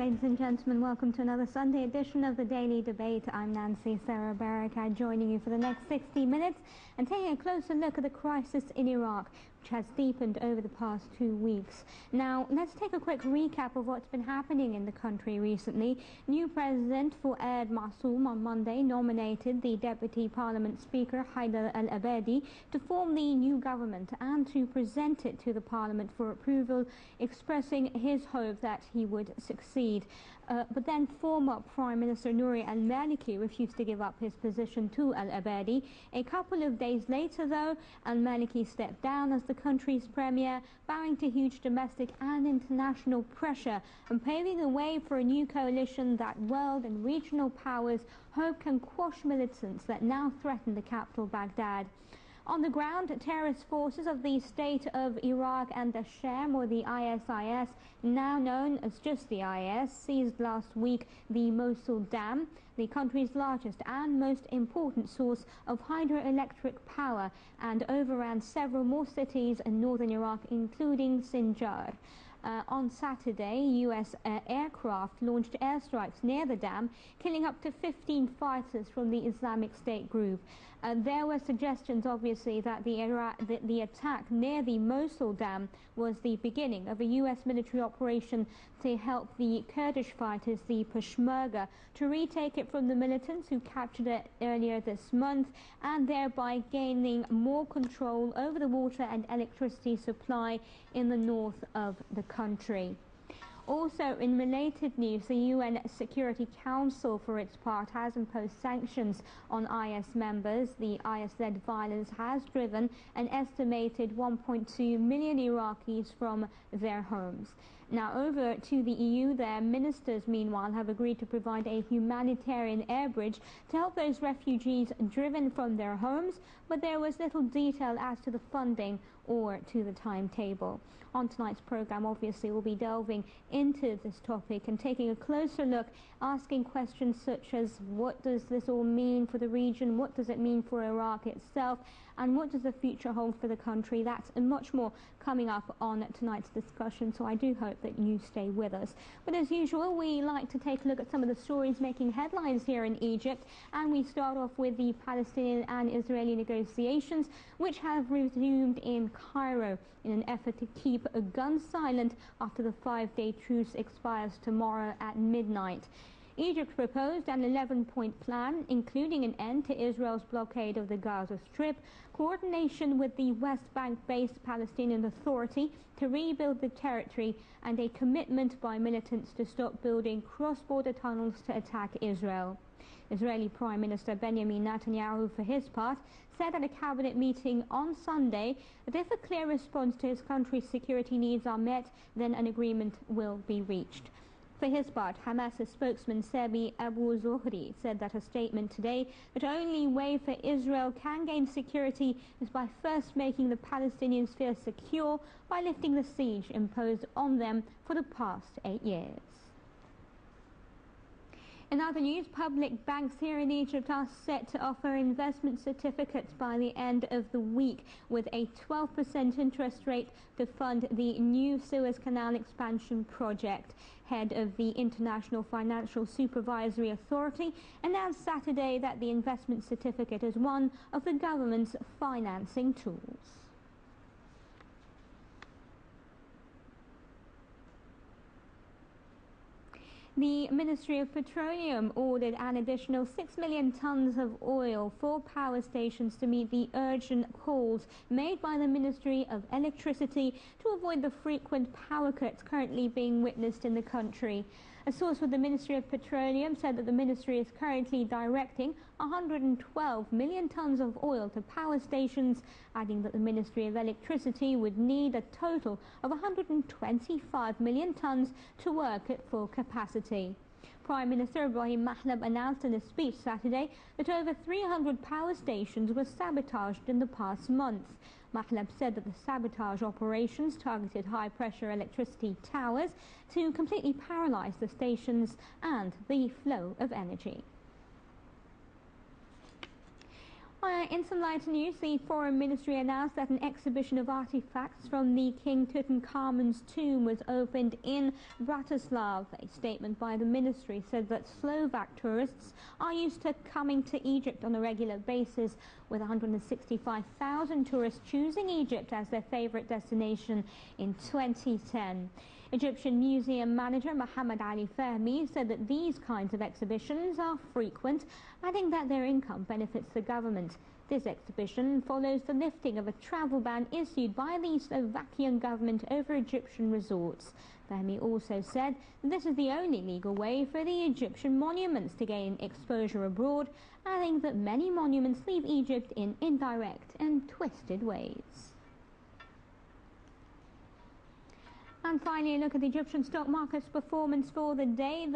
Ladies and gentlemen, welcome to another Sunday edition of the Daily Debate. I'm Nancy Sarah Baraka, joining you for the next 60 minutes and taking a closer look at the crisis in Iraq, which has deepened over the past 2 weeks. Now, let's take a quick recap of what's been happening in the country recently. New President Fuad Massoum on Monday nominated the Deputy Parliament Speaker Haider al-Abadi to form the new government and to present it to the Parliament for approval, expressing his hope that he would succeed. But then former Prime Minister Nouri al-Maliki refused to give up his position to al-Abadi. A couple of days later, though, al-Maliki stepped down as the country's premier, bowing to huge domestic and international pressure and paving the way for a new coalition that world and regional powers hope can quash militants that now threaten the capital, Baghdad. On the ground, terrorist forces of the state of Iraq and the Sham, or the ISIS, now known as just the IS, seized last week the Mosul Dam, the country's largest and most important source of hydroelectric power, and overran several more cities in northern Iraq, including Sinjar. On Saturday, U.S. aircraft launched airstrikes near the dam, killing up to 15 fighters from the Islamic State group. There were suggestions, obviously, that the attack near the Mosul Dam was the beginning of a U.S. military operation to help the Kurdish fighters, the Peshmerga, to retake it from the militants who captured it earlier this month, and thereby gaining more control over the water and electricity supply in the north of the country. Also, in related news, the UN Security Council, for its part, has imposed sanctions on IS members. The IS-led violence has driven an estimated 1.2 million Iraqis from their homes. Now, over to the EU, their ministers, meanwhile, have agreed to provide a humanitarian air bridge to help those refugees driven from their homes, but there was little detail as to the funding or to the timetable. On tonight's program, obviously, we'll be delving into this topic and taking a closer look, asking questions such as what does this all mean for the region, what does it mean for Iraq itself, and what does the future hold for the country? That's and much more coming up on tonight's discussion, so I do hope that you stay with us. But as usual, we like to take a look at some of the stories making headlines here in Egypt, and we start off with the Palestinian and Israeli negotiations, which have resumed in Cairo in an effort to keep a gun silent after the 5-day truce expires tomorrow at midnight. Egypt proposed an 11-point plan, including an end to Israel's blockade of the Gaza Strip, coordination with the West Bank-based Palestinian Authority to rebuild the territory, and a commitment by militants to stop building cross-border tunnels to attack Israel. Israeli Prime Minister Benjamin Netanyahu, for his part, said at a cabinet meeting on Sunday that if a clear response to his country's security needs are met, then an agreement will be reached. For his part, Hamas's spokesman Sami Abu Zuhri said that a statement today that only way for Israel can gain security is by first making the Palestinians feel secure by lifting the siege imposed on them for the past 8 years. In other news, public banks here in Egypt are set to offer investment certificates by the end of the week, with a 12% interest rate to fund the new Suez Canal expansion project. Head of the International Financial Supervisory Authority announced Saturday that the investment certificate is one of the government's financing tools. The Ministry of Petroleum ordered an additional 6 million tons of oil for power stations to meet the urgent calls made by the Ministry of Electricity to avoid the frequent power cuts currently being witnessed in the country. A source with the Ministry of Petroleum said that the ministry is currently directing 112 million tons of oil to power stations, adding that the Ministry of Electricity would need a total of 125 million tons to work at full capacity. Prime Minister Ibrahim Mahlab announced in a speech Saturday that over 300 power stations were sabotaged in the past month. Mahlab said that the sabotage operations targeted high-pressure electricity towers to completely paralyze the stations and the flow of energy. In some lighter news, the Foreign Ministry announced that an exhibition of artifacts from the King Tutankhamun's tomb was opened in Bratislava. A statement by the ministry said that Slovak tourists are used to coming to Egypt on a regular basis, with 165,000 tourists choosing Egypt as their favorite destination in 2010. Egyptian museum manager Mohammed Ali Fahmy said that these kinds of exhibitions are frequent, adding that their income benefits the government. This exhibition follows the lifting of a travel ban issued by the Slovakian government over Egyptian resorts. Fahmy also said this is the only legal way for the Egyptian monuments to gain exposure abroad, adding that many monuments leave Egypt in indirect and twisted ways. And finally, a look at the Egyptian stock market's performance for the day.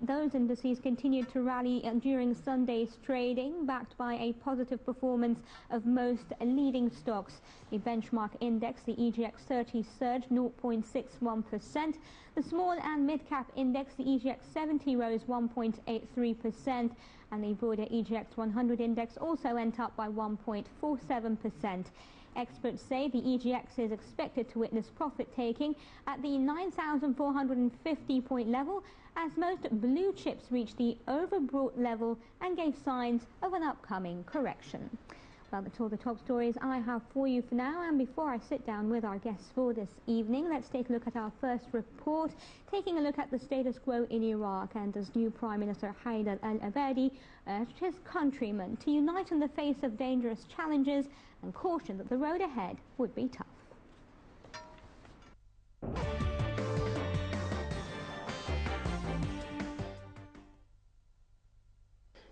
Those indices continued to rally during Sunday's trading, backed by a positive performance of most leading stocks. The benchmark index, the EGX 30, surged 0.61%. The small and mid-cap index, the EGX 70, rose 1.83%. And the broader EGX 100 index also went up by 1.47%. Experts say the EGX is expected to witness profit-taking at the 9,450 point level, as most blue chips reached the overbought level and gave signs of an upcoming correction. Well, that's all the top stories I have for you for now, and before I sit down with our guests for this evening, let's take a look at our first report, taking a look at the status quo in Iraq, and as new Prime Minister Haider al-Abadi urged his countrymen to unite in the face of dangerous challenges and cautioned that the road ahead would be tough.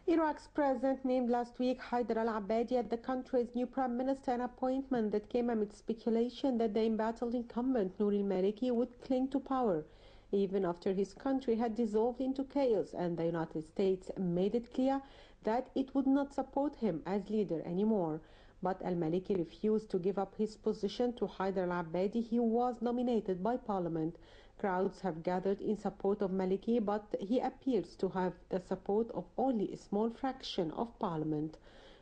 Iraq's president named last week Haider al-Abadi as the country's new prime minister, an appointment that came amid speculation that the embattled incumbent Nouri al-Maliki would cling to power, even after his country had dissolved into chaos and the United States made it clear that it would not support him as leader anymore. But al-Maliki refused to give up his position to Haider al-Abadi. He was nominated by parliament. Crowds have gathered in support of Maliki, but he appears to have the support of only a small fraction of parliament.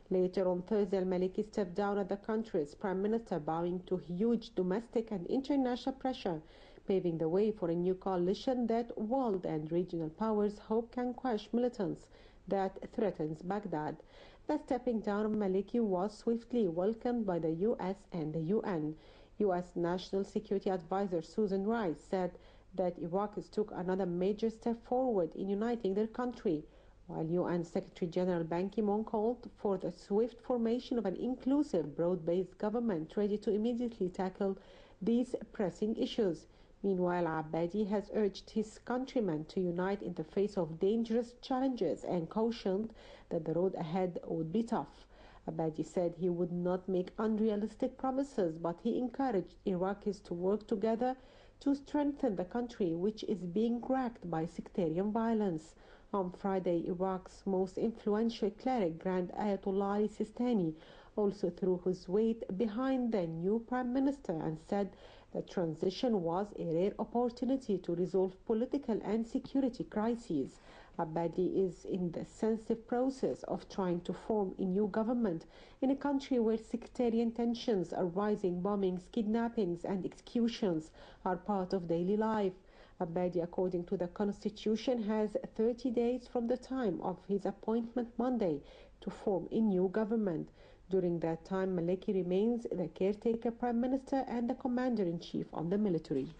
Later on Thursday, al-Maliki stepped down as the country's prime minister, bowing to huge domestic and international pressure, paving the way for a new coalition that world and regional powers hope can quash militants that threatens Baghdad. The stepping down of Maliki was swiftly welcomed by the U.S. and the UN. U.S. National Security Advisor Susan Rice said that Iraqis took another major step forward in uniting their country, while UN Secretary General Ban Ki-moon called for the swift formation of an inclusive, broad-based government ready to immediately tackle these pressing issues. Meanwhile, Abadi has urged his countrymen to unite in the face of dangerous challenges and cautioned that the road ahead would be tough. Abadi said he would not make unrealistic promises, but he encouraged Iraqis to work together to strengthen the country, which is being racked by sectarian violence. On Friday, Iraq's most influential cleric, Grand Ayatollah Ali Sistani, also threw his weight behind the new prime minister and said the transition was a rare opportunity to resolve political and security crises. Abadi is in the sensitive process of trying to form a new government in a country where sectarian tensions are rising. Bombings, kidnappings and executions are part of daily life. Abadi, according to the constitution, has 30 days from the time of his appointment Monday to form a new government. During that time, Maliki remains the caretaker prime minister and the commander-in-chief of the military.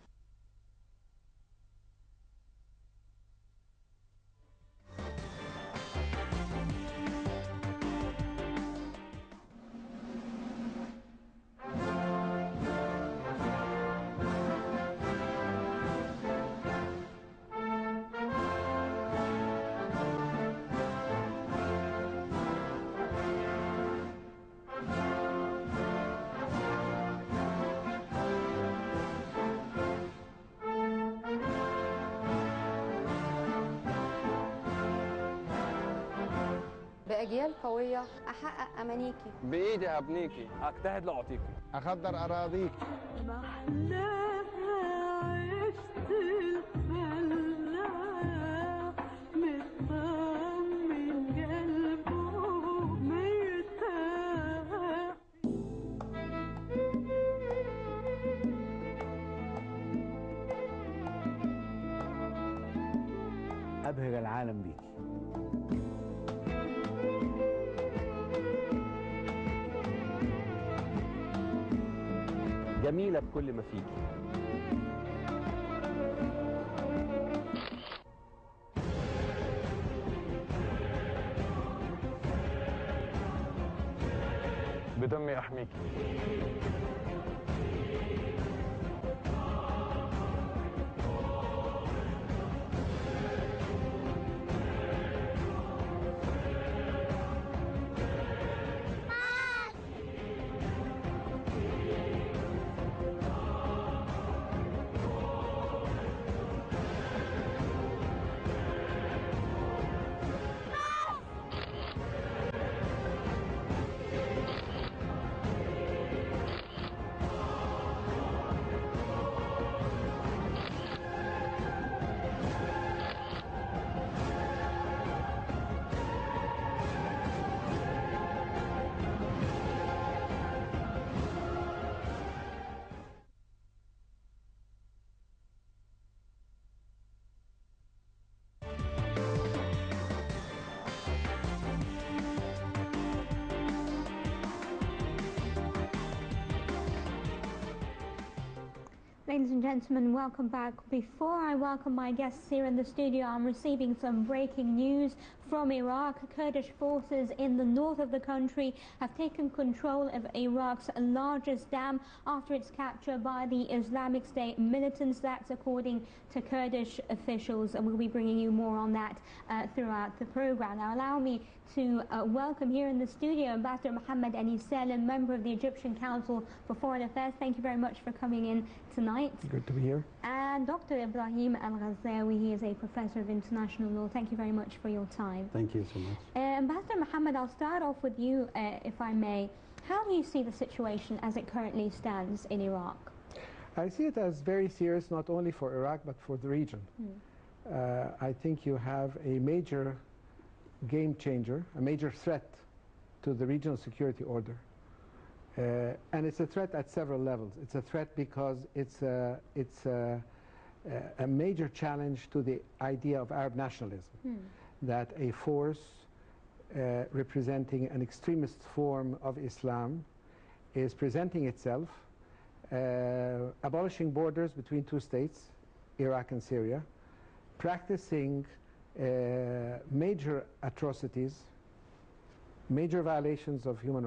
بأجيال قوية أحقق أمانيكي، بإيدي أبنيكي، أجتهد لأعطيكي، أخضر أراضيك. عشت الفلاح مطمن قلبه مرتاح. أبهر العالم بيكي. جميلة بكل ما فيكي. بدمي أحميكي. Ladies and gentlemen, welcome back. Before I welcome my guests here in the studio, I'm receiving some breaking news from Iraq. Kurdish forces in the north of the country have taken control of Iraq's largest dam after its capture by the Islamic State militants. That's according to Kurdish officials, and we'll be bringing you more on that throughout the program. Now, allow me to welcome here in the studio Ambassador Mohammed Anisel, member of the Egyptian Council for Foreign Affairs. Thank you very much for coming in tonight. Good to be here. And Dr. Ibrahim Al-Ghazawi, he is a professor of international law. Thank you very much for your time. Thank you so much. Ambassador Mohammed, I'll start off with you, if I may. How do you see the situation as it currently stands in Iraq? I see it as very serious, not only for Iraq, but for the region. I think you have a major game changer, a major threat to the regional security order. And it's a threat at several levels. It's a threat because it's a major challenge to the idea of Arab nationalism, that a force representing an extremist form of Islam is presenting itself, abolishing borders between two states, Iraq and Syria, practicing major atrocities, major violations of human rights.